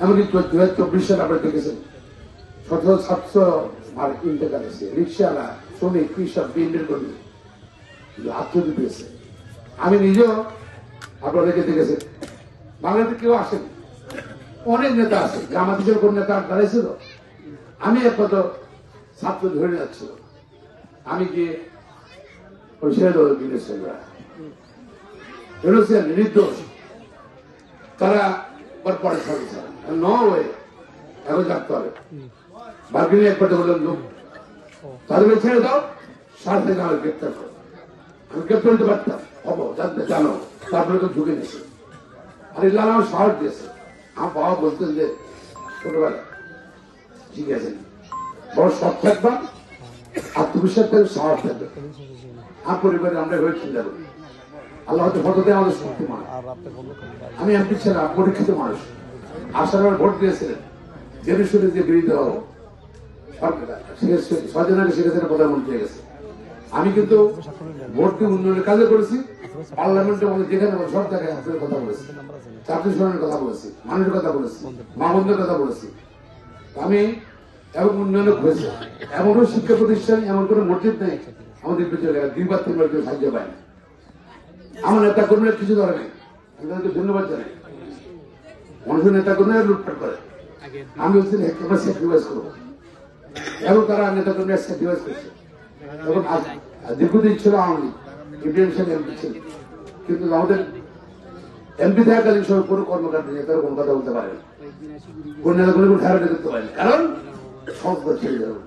এমনকি 2024 সালে আপনারা দেখেছেন 1700 ইন্তেকাল হয়েছে, রিক্সাওয়ালা, শ্রমিক, কৃষক, বিএনপির কর্মী আত্মহত্যা পেয়েছে। আমি নিজেও আপনাদেরকে দেখেছেন, বাংলাদেশে কেউ আসেন, অনেক নেতা আছে, জামাতের কোন নেতা দাঁড়াইছিল, আমি একমাত্র ছাত্র ধরে যাচ্ছিল, আমি গিয়ে ওই ছেড়ে দেবো নির্দোষ, তারা পরে এখন থাকতে হবে। বার্গেনিং একবার বললাম লোক তাদের ছেড়ে দাও, 7.5 আমার গ্রেপ্তার করো। আমি গ্রেপ্তার হতে পারতাম, হবো জানতে জানো, তারপরে তো ঢুকে নিয়েছে। আর ইল্লাহ আমার সাহস দিয়েছে। আমার বাবা বলতেন যে ছোটবেলা ঠিক আছে, বড় সৎ থাকবা, আত্মবিশ্বাস থাকবে, সাহস থাকবে। আমার পরিবারে আমরা হয়ে চিন্তা করি, আল্লাহ হয়তো ফটোতে আমাদের শক্তিমান। আমি এমপি ছিলাম, পরীক্ষিত মানুষ, আশার ভোট দিয়েছিলেন, জেনে শুনে যে বিরোধী হবো, 6 দিন আগে শেখ হাসিনা প্রধানমন্ত্রী হয়ে গেছে। আমি কিন্তু ভোট দিয়ে উন্নয়নের কাজে করেছি, পার্লামেন্টে যেখানে সব জায়গায় আপনাদের কথা বলেছি, চাকরি সরানোর কথা বলেছি, মানুষের কথা বলেছি, মা বোনদের কথা বলেছি। আমি এবং উন্নয়ন হয়েছে, এমনও শিক্ষা প্রতিষ্ঠান, এমন কোনো মসজিদ নেই আমাদের পিছনে 2 বার 3 বার কেউ সাহায্য পায় না। আমার নেতা কর্মীরা কিছু ধরে নেই, আমি তাদেরকে ধন্যবাদ জানাই। মানুষের নেতা কর্মীরা লুটপাট করে, আমি বলছি আমরা স্যাক্রিফাইস করবো, এবং তারা নেতা কর্মীরা স্যাক্রিফাইস করছে। এবং দীর্ঘদিন ছিল আওয়ামী লীগ, ইব্রাহিম সাহেব এমপি ছিল, কিন্তু আমাদের এমপি থাকাকালীন সময় কোনো কর্মকাণ্ড নিয়ে তারা কোনো কথা বলতে পারে না, কোন নেতা কোনো ধারণা করতে পারে না, কারণ সব ছেড়ে যাবে।